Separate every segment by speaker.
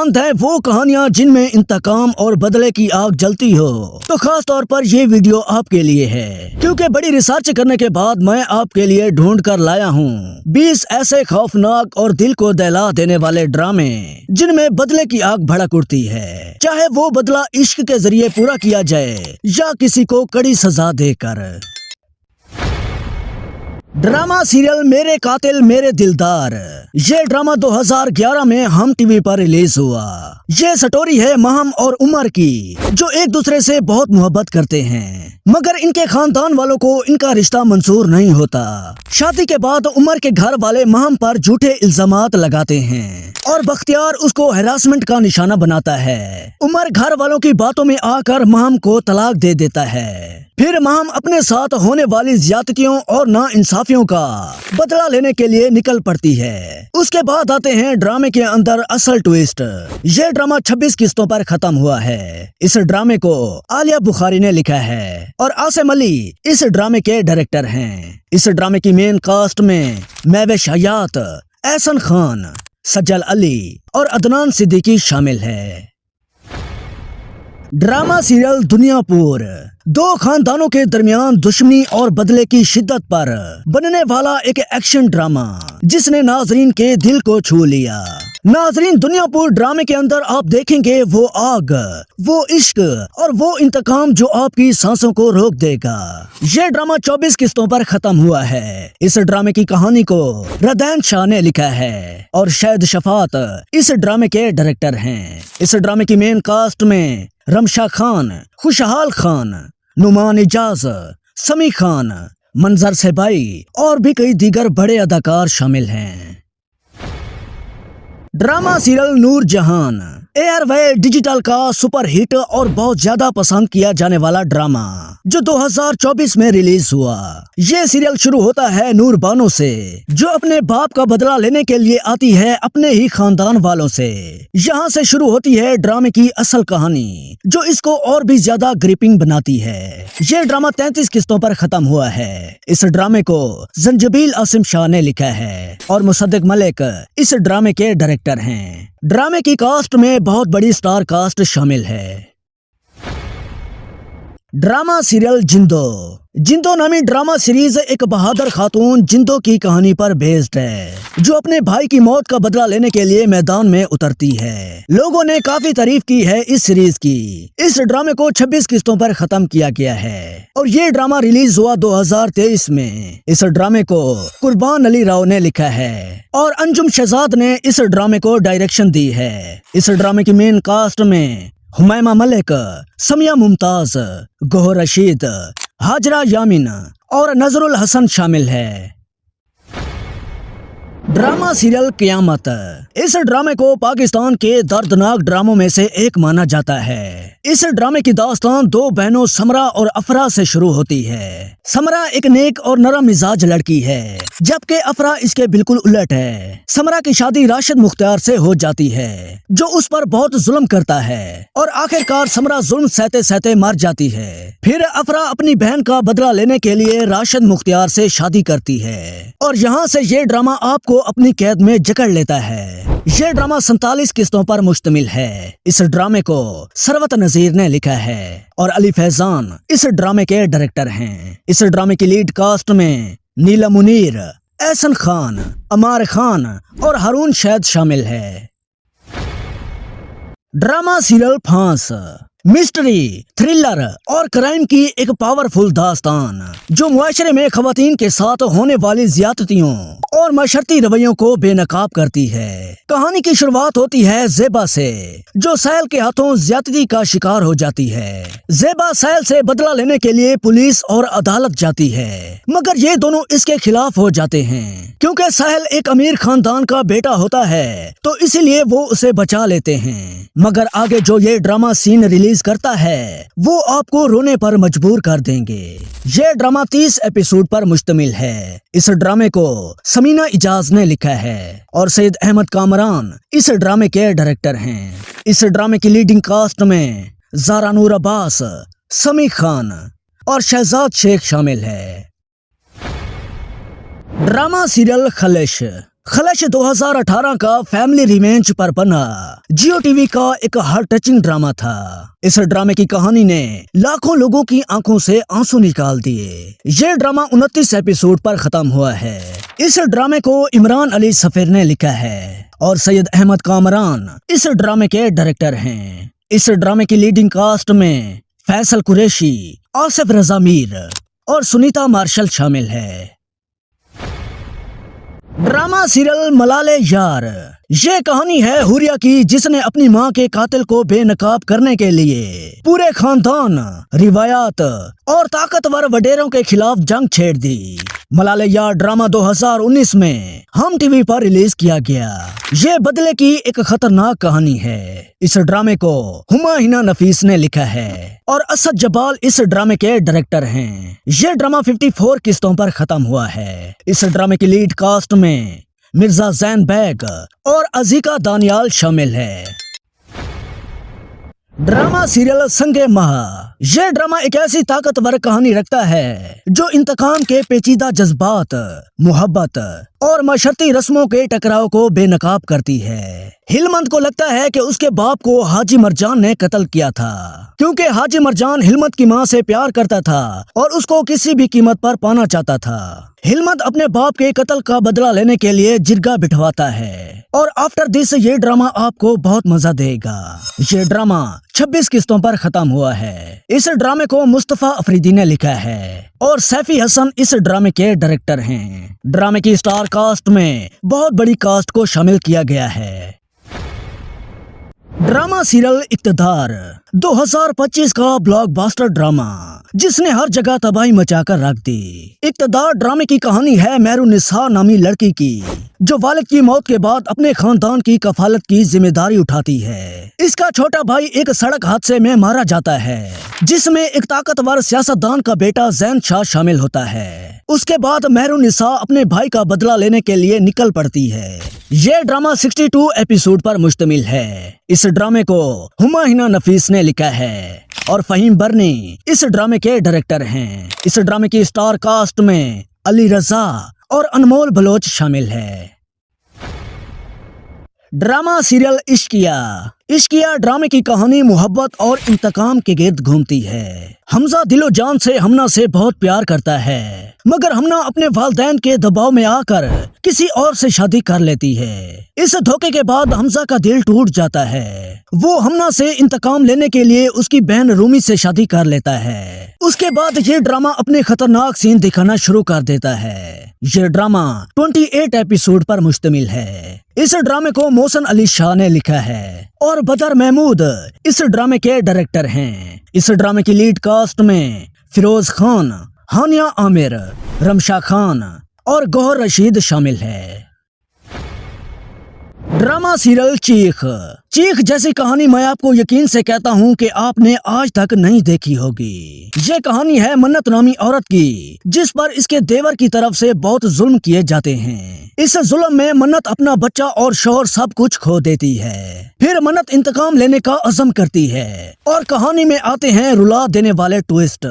Speaker 1: पसंद है वो कहानियाँ जिनमें इंतकाम और बदले की आग जलती हो तो खास तौर पर ये वीडियो आपके लिए है, क्योंकि बड़ी रिसर्च करने के बाद मैं आपके लिए ढूंढ कर लाया हूँ 20 ऐसे खौफनाक और दिल को दहला देने वाले ड्रामे जिनमें बदले की आग भड़क उठती है, चाहे वो बदला इश्क के जरिए पूरा किया जाए या किसी को कड़ी सजा देकर। ड्रामा सीरियल मेरे कातिल मेरे दिलदार, ये ड्रामा 2011 में हम टीवी पर रिलीज हुआ। ये स्टोरी है महम और उमर की, जो एक दूसरे से बहुत मोहब्बत करते हैं, मगर इनके खानदान वालों को इनका रिश्ता मंजूर नहीं होता। शादी के बाद उमर के घर वाले महम पर झूठे इल्जामात लगाते हैं और बख्तियार उसको हैरासमेंट का निशाना बनाता है। उमर घर वालों की बातों में आकर महम को तलाक दे देता है। फिर महम अपने साथ होने वाली ज्यादतियों और नाइंसाफियों का बदला लेने के लिए निकल पड़ती है। उसके बाद आते हैं ड्रामे के अंदर असल ट्विस्ट। ये ड्रामा 26 किस्तों पर खत्म हुआ है। इस ड्रामे को आलिया बुखारी ने लिखा है और आसिम अली इस ड्रामे के डायरेक्टर हैं। इस ड्रामे की मेन कास्ट में महविश हयात, एहसन खान, सज्जल अली और अदनान सिद्दीकी शामिल है। ड्रामा सीरियल दुनियापुर दो खानदानों के दरमियान दुश्मनी और बदले की शिद्दत पर बनने वाला एक एक्शन ड्रामा जिसने नाजरीन के दिल को छू लिया। नाजरीन, दुनियापुर ड्रामे के अंदर आप देखेंगे वो आग, वो इश्क और वो इंतकाम जो आपकी सांसों को रोक देगा। ये ड्रामा 24 किस्तों पर खत्म हुआ है। इस ड्रामे की कहानी को रदैन शाह ने लिखा है और शाहिद शफात इस ड्रामे के डायरेक्टर हैं। इस ड्रामे की मेन कास्ट में रमशा खान, खुशहाल खान, नुमान इजाज, समी खान, मंजर सेबाई और भी कई दीगर बड़े अदाकार शामिल हैं। ड्रामा सीरियल नूर जहान एयरवे डिजिटल का सुपर हिट और बहुत ज्यादा पसंद किया जाने वाला ड्रामा जो 2024 में रिलीज हुआ। ये सीरियल शुरू होता है नूर बानो से, जो अपने बाप का बदला लेने के लिए आती है अपने ही खानदान वालों से। यहाँ से शुरू होती है ड्रामे की असल कहानी जो इसको और भी ज्यादा ग्रिपिंग बनाती है। ये ड्रामा 33 किस्तों पर खत्म हुआ है। इस ड्रामे को जंजबील आसिम शाह ने लिखा है और मुसद्दिक मलिक इस ड्रामे के डायरेक्टर हैं। ड्रामे की कास्ट में बहुत बड़ी स्टार कास्ट शामिल है। ड्रामा सीरियल जिंदो जिंदो नामी ड्रामा सीरीज एक बहादुर खातून जिंदो की कहानी पर बेस्ड है, जो अपने भाई की मौत का बदला लेने के लिए मैदान में उतरती है। लोगों ने काफी तारीफ की है इस सीरीज की। इस ड्रामे को 26 किस्तों पर खत्म किया गया है और ये ड्रामा रिलीज हुआ 2023 में। इस ड्रामे को कुर्बान अली राव ने लिखा है और अंजुम शहजाद ने इस ड्रामे को डायरेक्शन दी है। इस ड्रामे की मेन कास्ट में हुमैमा मलिक, समिया मुमताज, गोहर रशीद, हाजरा यामिन और नजरुल हसन शामिल है। ड्रामा सीरियल क़यामत इस ड्रामे को पाकिस्तान के दर्दनाक ड्रामों में से एक माना जाता है। इस ड्रामे की दास्तान दो बहनों समरा और अफरा से शुरू होती है। समरा एक नेक और नरम मिजाज लड़की है, जबकि अफरा इसके बिल्कुल उलट है। समरा की शादी राशिद मुख्तार से हो जाती है, जो उस पर बहुत जुल्म करता है और आखिरकार समरा जुल्म सहते सहते मर जाती है। फिर अफरा अपनी बहन का बदला लेने के लिए राशिद मुख्तार से शादी करती है और यहाँ से ये ड्रामा आपको अपनी कैद में जकड़ लेता है। ये ड्रामा 47 किस्तों पर मुश्तमिल है। इस ड्रामे को सरवत नजीर ने लिखा है और अली फैजान इस ड्रामे के डायरेक्टर हैं। इस ड्रामे की लीड कास्ट में नीला मुनीर, एहसन खान, अमार खान और हारून शैद शामिल है। ड्रामा सीरियल फांस मिस्ट्री, थ्रिलर और क्राइम की एक पावरफुल दास्तान जो मुआशरे में खवातीन के साथ होने वाली ज्यादतियों और मशर्ती रवैयों को बेनकाब करती है। कहानी की शुरुआत होती है ज़ेबा से, जो सैल के हाथों ज्यादती का शिकार हो जाती है। ज़ेबा सैल से बदला लेने के लिए पुलिस और अदालत जाती है, मगर ये दोनों इसके खिलाफ हो जाते हैं। क्योंकि सैल एक अमीर खानदान का बेटा होता है तो इसीलिए वो उसे बचा लेते हैं। मगर आगे जो ये ड्रामा सीन रिलीज करता है वो आपको रोने पर मजबूर कर देंगे। ये ड्रामा 30 एपिसोड पर मुश्तमिल है। इस ड्रामे को समीना इजाज ने लिखा है और सैयद अहमद कामरान इस ड्रामे के डायरेक्टर हैं। इस ड्रामे की लीडिंग कास्ट में ज़ारा नूर अब्बास, समी खान और शहजाद शेख शामिल है। ड्रामा सीरियल खलिश खलश 2018 का फैमिली रिवेंज पर बना जियो टीवी का एक हार्ट टचिंग ड्रामा था। इस ड्रामे की कहानी ने लाखों लोगों की आंखों से आंसू निकाल दिए। ये ड्रामा 29 एपिसोड पर खत्म हुआ है। इस ड्रामे को इमरान अली सफीर ने लिखा है और सैयद अहमद कामरान इस ड्रामे के डायरेक्टर हैं। इस ड्रामे की लीडिंग कास्ट में फैसल कुरैशी, आसिफ रजा मीर और सुनीता मार्शल शामिल है। ड्रामा सीरियल मलाले यार। ये कहानी है हुरिया की, जिसने अपनी मां के कातिल को बेनकाब करने के लिए पूरे खानदान, रिवायात और ताकतवर वडेरों के खिलाफ जंग छेड़ दी। मलाले यार ड्रामा 2019 में हम टीवी पर रिलीज किया गया। ये बदले की एक खतरनाक कहानी है। इस ड्रामे को हुमायूं नफीस ने लिखा है और असद जबाल इस ड्रामे के डायरेक्टर हैं। ये ड्रामा 54 किस्तों पर खत्म हुआ है। इस ड्रामे की लीड कास्ट में मिर्जा जैन बैग और अजीका दानियाल शामिल है। ड्रामा सीरियल संगे महा। यह ड्रामा एक ऐसी ताकतवर कहानी रखता है जो इंतकाम के पेचीदा जज्बात, मोहब्बत और मशर्ती रस्मों के टकराव को बेनकाब करती है। हिलमत को लगता है कि उसके बाप को हाजी मरजान ने कत्ल किया था, क्योंकि हाजी मरजान हिलमत की मां से प्यार करता था और उसको किसी भी कीमत पर पाना चाहता था। हिलमत अपने बाप के कत्ल का बदला लेने के लिए जिरगा बिठवाता है और आफ्टर दिस ये ड्रामा आपको बहुत मजा देगा। ये ड्रामा 26 किस्तों पर खत्म हुआ है। इस ड्रामे को मुस्तफा अफरीदी ने लिखा है और सैफी हसन इस ड्रामे के डायरेक्टर हैं। ड्रामे की स्टार कास्ट में बहुत बड़ी कास्ट को शामिल किया गया है। ड्रामा सीरियल इक्तदार 2025 का ब्लॉकबस्टर ड्रामा जिसने हर जगह तबाही मचाकर रख दी। इक्तदार ड्रामे की कहानी है मेहरुन्निसा नामी लड़की की, जो वालिद की मौत के बाद अपने खानदान की कफालत की जिम्मेदारी उठाती है। इसका छोटा भाई एक सड़क हादसे में मारा जाता है, जिसमें एक ताकतवर सियासतदान का बेटा जैन शाह शामिल होता है। उसके बाद मेहरुन्निसा अपने भाई का बदला लेने के लिए निकल पड़ती है। यह ड्रामा 62 एपिसोड पर मुश्तमिल है। इस ड्रामे को हुमायूं नफीस ने लिखा है और फहीम बरनी इस ड्रामे के डायरेक्टर हैं। इस ड्रामे की स्टार कास्ट में अली रजा और अनमोल बलोच शामिल है। Drama serial Ishqiya. इश्किया ड्रामे की कहानी मोहब्बत और इंतकाम के गिर्द घूमती है। हमजा दिलो जान से हमना से बहुत प्यार करता है, मगर हमना अपने वालिदैन के दबाव में आकर किसी और से शादी कर लेती है। इस धोखे के बाद हमजा का दिल टूट जाता है। वो हमना से इंतकाम लेने के लिए उसकी बहन रूमी से शादी कर लेता है। उसके बाद ये ड्रामा अपने खतरनाक सीन दिखाना शुरू कर देता है। ये ड्रामा 28 एपिसोड पर मुश्तमिल है। इस ड्रामे को मोहसिन अली शाह ने लिखा है और बदर महमूद इस ड्रामे के डायरेक्टर हैं। इस ड्रामे की लीड कास्ट में फिरोज खान, हानिया आमिर, रमशा खान और गौहर रशीद शामिल है। ड्रामा सीरियल चीख। चीख जैसी कहानी मैं आपको यकीन से कहता हूँ कि आपने आज तक नहीं देखी होगी। ये कहानी है मन्नत नामी औरत की, जिस पर इसके देवर की तरफ से बहुत जुल्म किए जाते हैं। इस जुल्म में मन्नत अपना बच्चा और शौहर सब कुछ खो देती है। फिर मन्नत इंतकाम लेने का अज़म करती है और कहानी में आते हैं रुला देने वाले ट्विस्ट।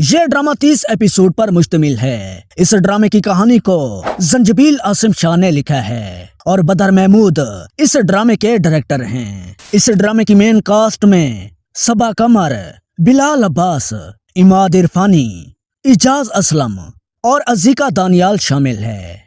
Speaker 1: ये ड्रामा 30 एपिसोड पर मुश्तमिल है। इस ड्रामे की कहानी को जंजबील आसिम शाह ने लिखा है और बदर महमूद इस ड्रामे के डायरेक्टर हैं। इस ड्रामे की मेन कास्ट में सबा कमर, बिलाल अब्बास, इमाद इरफानी, इजाज असलम और अजीका दानियाल शामिल है।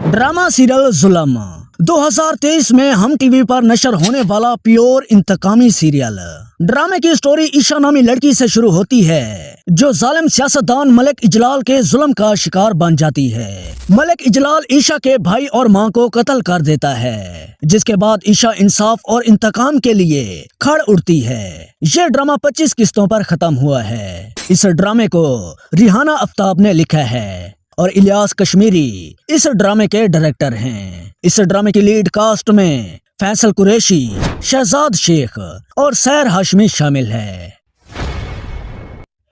Speaker 1: ड्रामा सीरियल जुल्म। 2023 में हम टीवी पर नशर होने वाला प्योर इंतकामी सीरियल। ड्रामे की स्टोरी ईशा नामी लड़की से शुरू होती है, जो जालिम सियासतदान मलिक इजलाल के जुल्म का शिकार बन जाती है। मलिक इजलाल ईशा के भाई और मां को कत्ल कर देता है, जिसके बाद ईशा इंसाफ और इंतकाम के लिए खड़ उठती है। यह ड्रामा 25 किस्तों पर खत्म हुआ है। इस ड्रामे को रिहाना आफ्ताब ने लिखा है और इलियास कश्मीरी इस ड्रामे के डायरेक्टर हैं। इस ड्रामे की लीड कास्ट में फैसल कुरैशी, शहजाद शेख और सैर हाशमी शामिल है।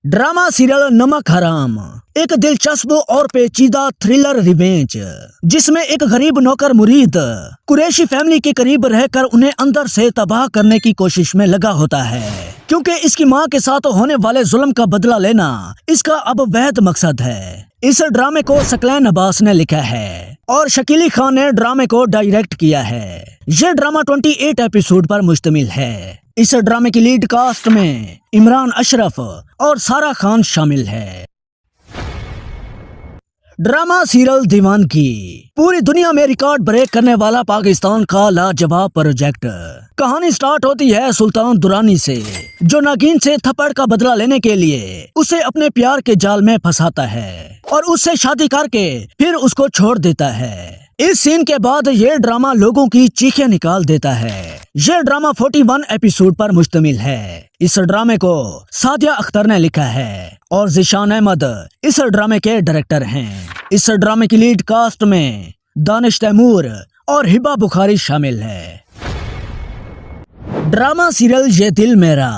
Speaker 1: ड्रामा सीरियल नमक हराम। एक दिलचस्प और पेचीदा थ्रिलर रिवेंज, जिसमें एक गरीब नौकर मुरीद कुरैशी फैमिली के करीब रहकर उन्हें अंदर से तबाह करने की कोशिश में लगा होता है, क्योंकि इसकी मां के साथ होने वाले जुल्म का बदला लेना इसका अब वैध मकसद है। इस ड्रामे को सकलैन अब्बास ने लिखा है और शकीली खान ने ड्रामे को डायरेक्ट किया है। ये ड्रामा 28 एपिसोड पर मुश्तमिल है। इस ड्रामे की लीड कास्ट में इमरान अशरफ और सारा खान शामिल है। ड्रामा सीरियल दीवानगी पूरी दुनिया में रिकॉर्ड ब्रेक करने वाला पाकिस्तान का लाजवाब प्रोजेक्ट। कहानी स्टार्ट होती है सुल्तान दुरानी से, जो नागिन से थप्पड़ का बदला लेने के लिए उसे अपने प्यार के जाल में फंसाता है और उससे शादी करके फिर उसको छोड़ देता है। इस सीन के बाद ये ड्रामा लोगों की चीखें निकाल देता है। ये ड्रामा 41 एपिसोड पर मुश्तमिल है। इस ड्रामे को सादिया अख्तर ने लिखा है और ज़ीशान अहमद इस ड्रामे के डायरेक्टर हैं। इस ड्रामे की लीड कास्ट में दानिश तैमूर और हिबा बुखारी शामिल है। ड्रामा सीरियल ये दिल मेरा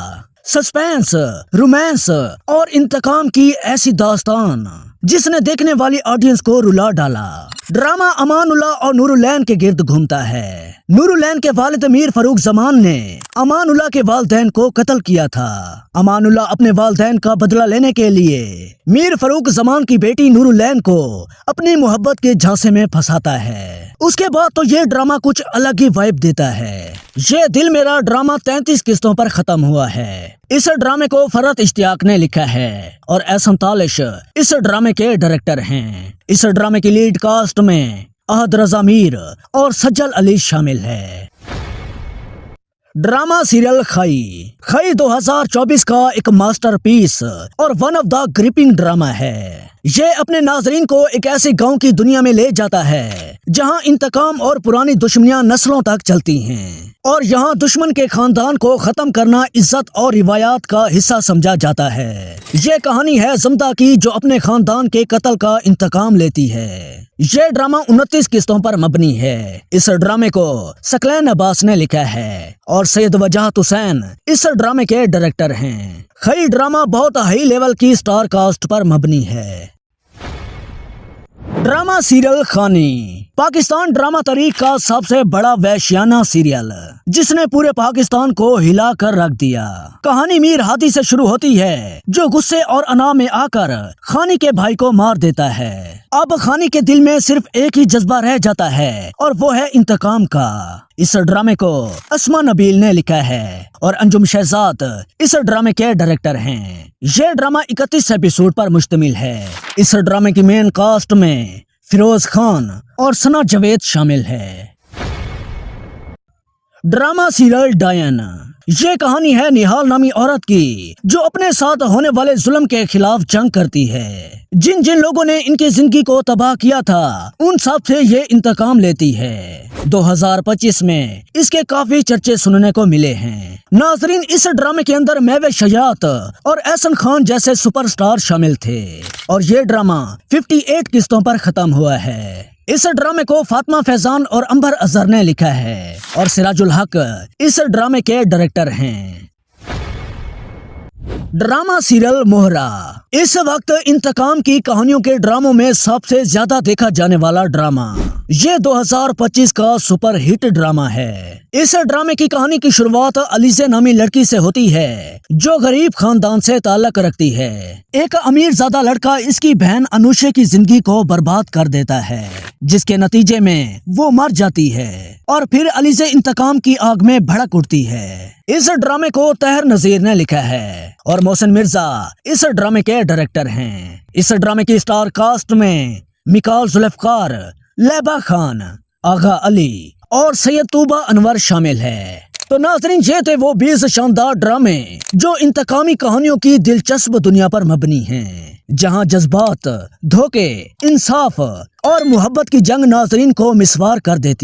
Speaker 1: सस्पेंस, रोमांस और इंतकाम की ऐसी दास्तान जिसने देखने वाली ऑडियंस को रुला डाला। ड्रामा अमानुल्लाह और नूरुलैन के गिर्द घूमता है। नूरुलैन के वालिद मीर फरूक जमान ने अमानुल्लाह के वालिदैन को कत्ल किया था। अमानुल्लाह अपने वालिदैन का बदला लेने के लिए मीर फरूक जमान की बेटी नूरुलैन को अपनी मोहब्बत के झांसे में फंसाता है। उसके बाद तो ये ड्रामा कुछ अलग ही वाइब देता है। ये दिल मेरा ड्रामा 33 किस्तों पर खत्म हुआ है। इस ड्रामे को फरहत इश्तियाक ने लिखा है और एहसन तालिश इस ड्रामे के डायरेक्टर हैं। इस ड्रामे की लीड कास्ट में अहद रजा मीर और सज्जल अली शामिल है। ड्रामा सीरियल खई 2024 का एक मास्टरपीस और one of the gripping drama है। ये अपने नाजरीन को एक ऐसे गांव की दुनिया में ले जाता है जहां इंतकाम और पुरानी दुश्मनियां नस्लों तक चलती हैं और यहाँ दुश्मन के खानदान को खत्म करना इज्जत और रिवायात का हिस्सा समझा जाता है। ये कहानी है जमदा की, जो अपने खानदान के कत्ल का इंतकाम लेती है। ये ड्रामा 29 किस्तों पर मबनी है। इस ड्रामे को सकलैन अब्बास ने लिखा है और सैयद वजाहत हुसैन इस ड्रामे के डायरेक्टर हैं। खई ड्रामा बहुत हाई लेवल की स्टार कास्ट पर मबनी है। ड्रामा सीरियल खानी पाकिस्तान ड्रामा तारीख का सबसे बड़ा वैश्याना सीरियल, जिसने पूरे पाकिस्तान को हिला कर रख दिया। कहानी मीर हादी से शुरू होती है, जो गुस्से और अना में आकर खानी के भाई को मार देता है। अब खानी के दिल में सिर्फ एक ही जज्बा रह जाता है और वो है इंतकाम का। इस ड्रामे को अस्मा नबील ने लिखा है और अंजुम शहजाद इस ड्रामे के डायरेक्टर हैं। ये ड्रामा 31 एपिसोड पर मुश्तमिल है। इस ड्रामे की मेन कास्ट में फिरोज खान और सना जावेद शामिल है। ड्रामा सीरियल डायन ये कहानी है निहाल नामी औरत की, जो अपने साथ होने वाले जुल्म के खिलाफ जंग करती है। जिन जिन लोगों ने इनकी जिंदगी को तबाह किया था, उन सब से ये इंतकाम लेती है। 2025 में इसके काफी चर्चे सुनने को मिले हैं। नाजरीन, इस ड्रामे के अंदर महवे शयात और एहसन खान जैसे सुपरस्टार शामिल थे और ये ड्रामा 58 किस्तों पर खत्म हुआ है। इस ड्रामे को फातिमा फैजान और अंबर अजहर ने लिखा है और सिराजुल हक इस ड्रामे के डायरेक्टर हैं। ड्रामा सीरियल मोहरा इस वक्त इंतकाम की कहानियों के ड्रामों में सबसे ज्यादा देखा जाने वाला ड्रामा। ये 2025 का सुपर हिट ड्रामा है। इस ड्रामे की कहानी की शुरुआत अलीजे नामी लड़की से होती है, जो गरीब खानदान से ताल्लुक रखती है। एक अमीर ज़्यादा लड़का इसकी बहन अनुषे की जिंदगी को बर्बाद कर देता है, जिसके नतीजे में वो मर जाती है और फिर अलीजे इंतकाम की आग में भड़क उठती है। इस ड्रामे को तहर नजीर ने लिखा है और मोहसिन मिर्जा इस ड्रामे के डायरेक्टर हैं। इस ड्रामे की स्टार कास्ट में मिकाल जुल्फकार, लैबा खान, आगा अली और सैयद तूबा अनवर शामिल है। तो नाज़रीन, ये थे वो 20 शानदार ड्रामे जो इंतकामी कहानियों की दिलचस्प दुनिया पर मबनी हैं, जहां जज्बात, धोखे, इंसाफ और मोहब्बत की जंग नाज़रीन को मिसवार कर देती।